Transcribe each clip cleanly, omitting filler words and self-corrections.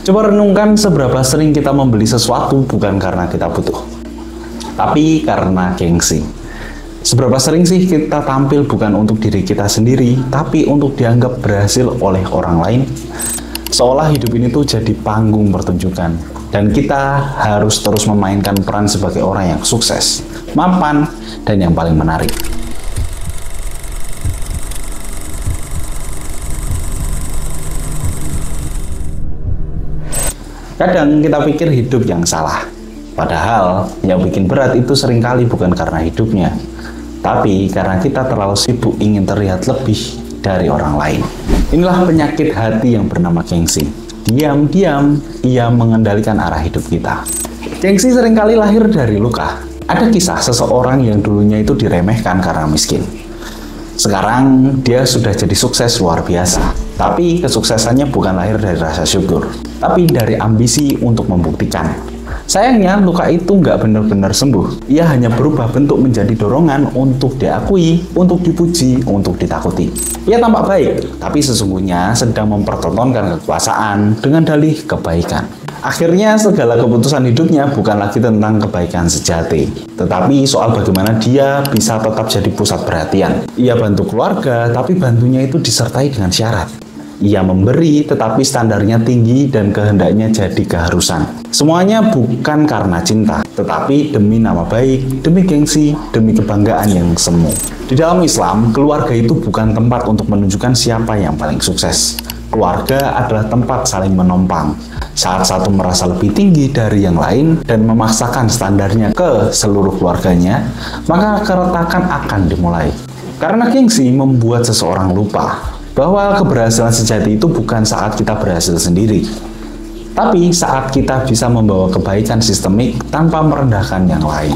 Coba renungkan seberapa sering kita membeli sesuatu bukan karena kita butuh, tapi karena gengsi. Seberapa sering sih kita tampil bukan untuk diri kita sendiri, tapi untuk dianggap berhasil oleh orang lain? Seolah hidup ini tuh jadi panggung pertunjukan, dan kita harus terus memainkan peran sebagai orang yang sukses, mapan, dan yang paling menarik. Kadang kita pikir hidup yang salah, padahal yang bikin berat itu seringkali bukan karena hidupnya, tapi karena kita terlalu sibuk ingin terlihat lebih dari orang lain. Inilah penyakit hati yang bernama gengsi. Diam-diam, ia mengendalikan arah hidup kita. Gengsi seringkali lahir dari luka. Ada kisah seseorang yang dulunya itu diremehkan karena miskin. Sekarang dia sudah jadi sukses luar biasa. Tapi kesuksesannya bukan lahir dari rasa syukur, tapi dari ambisi untuk membuktikan. Sayangnya luka itu nggak benar-benar sembuh. Ia hanya berubah bentuk menjadi dorongan untuk diakui, untuk dipuji, untuk ditakuti. Ia tampak baik, tapi sesungguhnya sedang mempertontonkan kekuasaan dengan dalih kebaikan. Akhirnya segala keputusan hidupnya bukan lagi tentang kebaikan sejati, tetapi soal bagaimana dia bisa tetap jadi pusat perhatian. Ia bantu keluarga, tapi bantunya itu disertai dengan syarat. Ia memberi, tetapi standarnya tinggi dan kehendaknya jadi keharusan. Semuanya bukan karena cinta, tetapi demi nama baik, demi gengsi, demi kebanggaan yang semu. Di dalam Islam, keluarga itu bukan tempat untuk menunjukkan siapa yang paling sukses. Keluarga adalah tempat saling menompang. Saat satu merasa lebih tinggi dari yang lain dan memaksakan standarnya ke seluruh keluarganya, maka keretakan akan dimulai. Karena gengsi membuat seseorang lupa bahwa keberhasilan sejati itu bukan saat kita berhasil sendiri, tapi saat kita bisa membawa kebaikan sistemik tanpa merendahkan yang lain.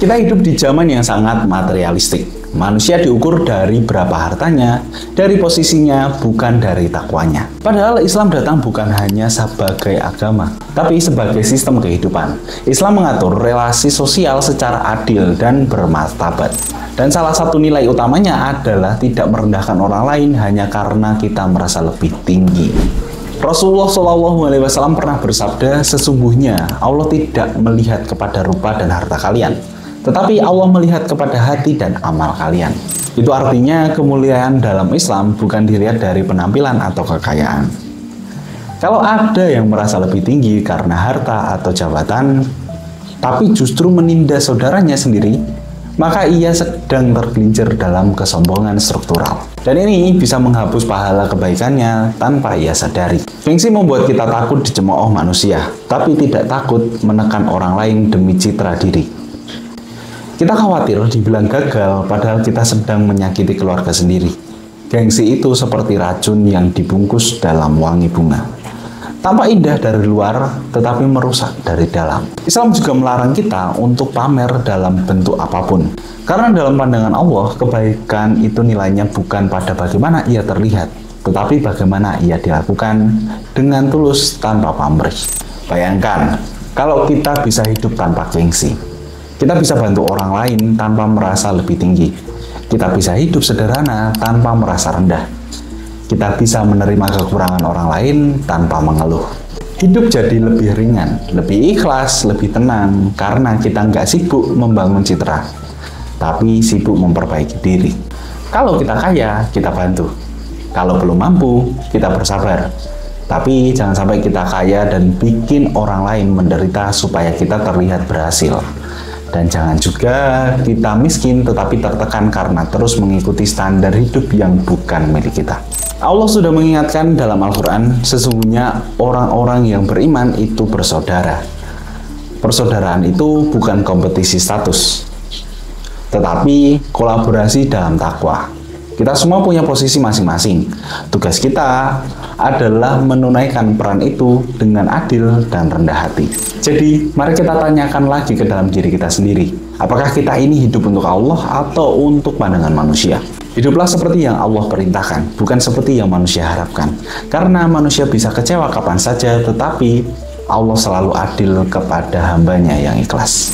Kita hidup di zaman yang sangat materialistik. Manusia diukur dari berapa hartanya, dari posisinya, bukan dari takwanya. Padahal Islam datang bukan hanya sebagai agama, tapi sebagai sistem kehidupan. Islam mengatur relasi sosial secara adil dan bermartabat. Dan salah satu nilai utamanya adalah tidak merendahkan orang lain hanya karena kita merasa lebih tinggi. Rasulullah SAW pernah bersabda, sesungguhnya Allah tidak melihat kepada rupa dan harta kalian, tetapi Allah melihat kepada hati dan amal kalian. Itu artinya kemuliaan dalam Islam bukan dilihat dari penampilan atau kekayaan. Kalau ada yang merasa lebih tinggi karena harta atau jabatan, tapi justru menindas saudaranya sendiri, maka ia sedang tergelincir dalam kesombongan struktural. Dan ini bisa menghapus pahala kebaikannya tanpa ia sadari. Gengsi membuat kita takut dicemooh manusia, tapi tidak takut menekan orang lain demi citra diri. Kita khawatir dibilang gagal, padahal kita sedang menyakiti keluarga sendiri. Gengsi itu seperti racun yang dibungkus dalam wangi bunga. Tampak indah dari luar, tetapi merusak dari dalam. Islam juga melarang kita untuk pamer dalam bentuk apapun. Karena dalam pandangan Allah, kebaikan itu nilainya bukan pada bagaimana ia terlihat, tetapi bagaimana ia dilakukan dengan tulus tanpa pamrih. Bayangkan, kalau kita bisa hidup tanpa gengsi. Kita bisa bantu orang lain tanpa merasa lebih tinggi. Kita bisa hidup sederhana tanpa merasa rendah. Kita bisa menerima kekurangan orang lain tanpa mengeluh. Hidup jadi lebih ringan, lebih ikhlas, lebih tenang, karena kita nggak sibuk membangun citra, tapi sibuk memperbaiki diri. Kalau kita kaya, kita bantu. Kalau belum mampu, kita bersabar. Tapi jangan sampai kita kaya dan bikin orang lain menderita supaya kita terlihat berhasil. Dan jangan juga kita miskin tetapi tertekan karena terus mengikuti standar hidup yang bukan milik kita. Allah sudah mengingatkan dalam Al-Quran, sesungguhnya orang-orang yang beriman itu bersaudara. Persaudaraan itu bukan kompetisi status, tetapi kolaborasi dalam takwa. Kita semua punya posisi masing-masing. Tugas kita adalah menunaikan peran itu dengan adil dan rendah hati. Jadi, mari kita tanyakan lagi ke dalam diri kita sendiri. Apakah kita ini hidup untuk Allah atau untuk pandangan manusia? Hiduplah seperti yang Allah perintahkan, bukan seperti yang manusia harapkan. Karena manusia bisa kecewa kapan saja, tetapi Allah selalu adil kepada hambanya yang ikhlas.